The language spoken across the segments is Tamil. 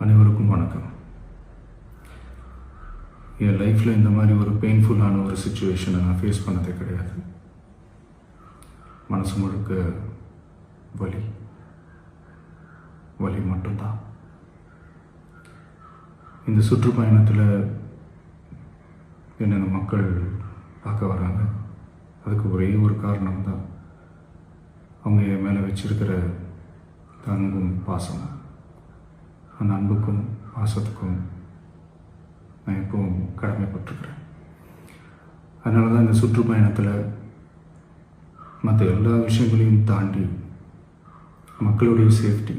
அனைவருக்கும் வணக்கம். என் லைஃப்பில் இந்த மாதிரி ஒரு பெயின்ஃபுல்லான ஒரு சுச்சுவேஷனை நான் ஃபேஸ் பண்ணதே கிடையாது. மனசு முழுக்க வலி வலி மட்டும்தான். இந்த சுற்றுப்பயணத்தில் என்னென்ன மக்கள் பார்க்க வராங்க, அதுக்கு ஒரே ஒரு காரணம் தான் அவங்க என் மேலே வச்சிருக்கிற அன்பும் பாசமும். அந்த அன்புக்கும் பாசத்துக்கும் நான் எப்பவும் கடமைப்பட்டிருக்கிறேன். அதனால தான் இந்த சுற்றுப்பயணத்தில் மற்ற எல்லா விஷயங்களையும் தாண்டி மக்களுடைய சேஃப்டி,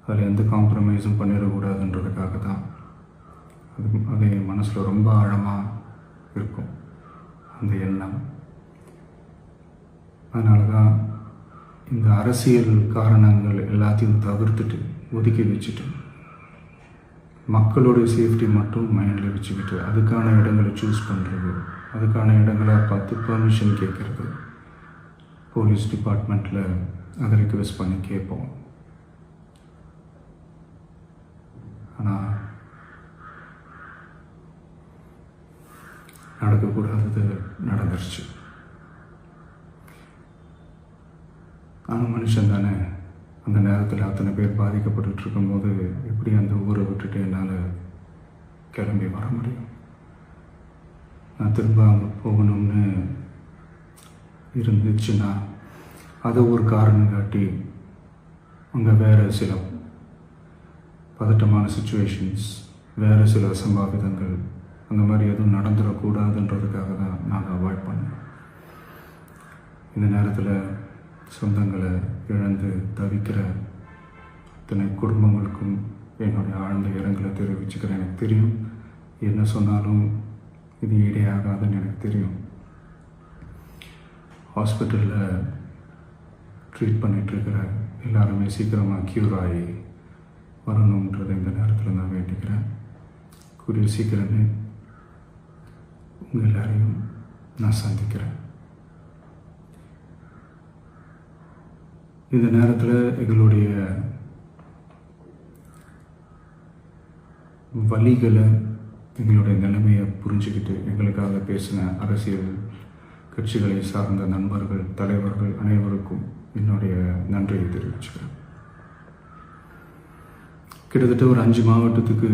அதில் எந்த காம்ப்ரமைஸும் பண்ணிடக்கூடாதுன்றதுக்காக தான் அது என் மனசில் ரொம்ப ஆழமாக இருக்கும் அந்த எண்ணம். அதனால தான் இந்த அரசியல் காரணங்கள் எல்லாத்தையும் தவிர்த்துட்டு ஒதுக்கி வச்சுட்டு மக்களுடைய சேஃப்டி மட்டும் மைண்டில் வச்சுக்கிட்டு அதுக்கான இடங்களை சூஸ் பண்ணுறது, அதுக்கான இடங்களை பார்த்து பெர்மிஷன் கேட்குறது, போலீஸ் டிபார்ட்மெண்ட்டில் அதை ரிக்வெஸ்ட் பண்ணி கேட்போம். ஆனால் நடக்கக்கூடாதது நடந்துருச்சு. ஆனால் மனுஷன் தானே. அந்த நேரத்தில் அத்தனை பேர் பாதிக்கப்பட்டு இருக்கும்போது எப்படி அந்த ஊரை விட்டுட்டு என்னால் கிளம்பி வர முடியும்? நான் திரும்ப அங்கே போகணும்னு இருந்துச்சுன்னா அதை ஒரு காரணம் காட்டி அங்கே வேறு சில பதட்டமான சுச்சுவேஷன்ஸ், வேறு சில அசம்பாவிதங்கள் அந்த மாதிரி எதுவும் நடந்துடக்கூடாதுன்றதுக்காக தான் நான் அவாய்ட் பண்ணேன். இந்த நேரத்தில் சொந்தங்களை இழந்து தவிக்கிற அத்தனை குடும்பங்களுக்கும் என்னுடைய ஆழ்ந்த இரங்கலை தெரிவிச்சுக்கிறேன். எனக்கு தெரியும், என்ன சொன்னாலும் இது ஈடையாகாதுன்னு எனக்கு தெரியும். ஹாஸ்பிட்டலில் ட்ரீட் பண்ணிகிட்ருக்கிற எல்லாருமே சீக்கிரமாக க்யூர் ஆகி வரணுன்றதை இந்த நேரத்தில் நான் வேண்டிக்கிறேன். கூடிய சீக்கிரமே உங்கள் எல்லாரையும் நான் சந்திக்கிறேன். இந்த நேரத்தில் எங்களுடைய வலிகளை, எங்களுடைய நிலைமையை புரிஞ்சுக்கிட்டு எங்களுக்காக பேசின அரசியல் கட்சிகளை சார்ந்த நண்பர்கள், தலைவர்கள் அனைவருக்கும் என்னுடைய நன்றியை தெரிவிச்சுக்கிறேன். கிட்டத்தட்ட ஒரு 5 மாவட்டத்துக்கு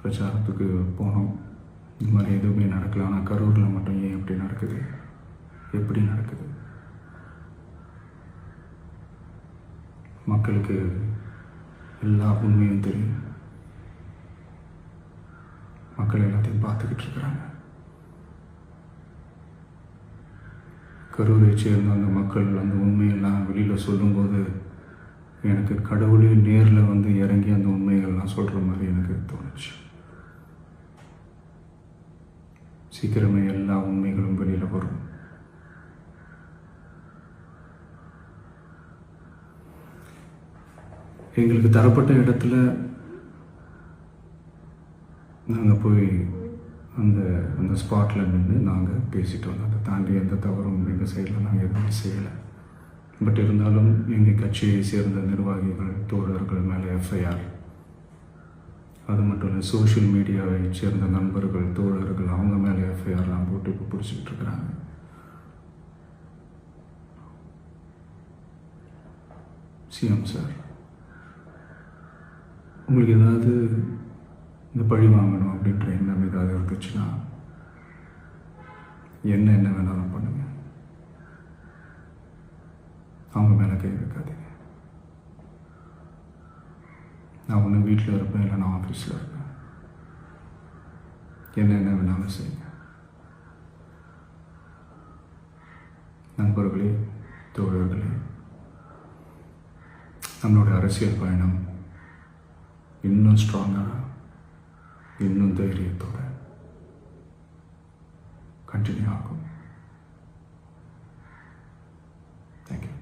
பிரச்சாரத்துக்கு போனோம். இந்த மாதிரி எதுவுமே நடக்கல. ஆனால் கரூரில் மட்டும் ஏன் எப்படி நடக்குது, எப்படி நடக்குது? மக்களுக்கு எல்லா உண்மையும் தெரியும். மக்கள் எல்லாத்தையும் பார்த்துக்கிட்டு இருக்கிறாங்க. கரூரை சேர்ந்த அந்த மக்கள் அந்த உண்மையெல்லாம் வெளியில் சொல்லும்போது எனக்கு கடவுளே நேரில் வந்து இறங்கி அந்த உண்மைகள்லாம் சொல்கிற மாதிரி எனக்கு தோணுச்சு. சீக்கிரமே எல்லா உண்மைகளும் வெளியில் வரும். எங்களுக்கு தரப்பட்ட இடத்துல நாங்கள் போய் அந்த ஸ்பாட்டில் நின்று நாங்கள் பேசிட்டு வந்தோம். அதை தாண்டி எந்த தவறும் எங்கள் சைடில் நாங்கள் எதுவுமே செய்யலை. பட் இருந்தாலும் எங்கள் கட்சியை சேர்ந்த நிர்வாகிகள், தோழர்கள் மேலே எஃப்ஐஆர், அது மட்டும் இல்லை சோஷியல் மீடியாவை சேர்ந்த நண்பர்கள், தோழர்கள் அவங்க மேலே எஃப்ஐஆர்லாம் போட்டு இப்போ பிடிச்சிக்கிட்டு இருக்கிறாங்க. சிஎம் சார், உங்களுக்கு ஏதாவது இந்த பழி வாங்கணும் அப்படின்ற எண்ணம் ஏதாவது இருந்துச்சுன்னா என்ன வேணாலும் பண்ணுங்க. அவங்க மேலே கை வைக்காதீங்க. நான் ஒன்று வீட்டில் இருப்பேன், இல்லை நான் ஆஃபீஸில் இருப்பேன். என்ன வேணாலும் செய்யுங்க. நண்பர்களே, தோழர்களே, நம்மளோட அரசியல் பயணம் இன்னும் ஸ்ட்ராங்காக, இன்னும் தைரியத்தோட கண்டினியூ ஆகும். தேங்க்யூ.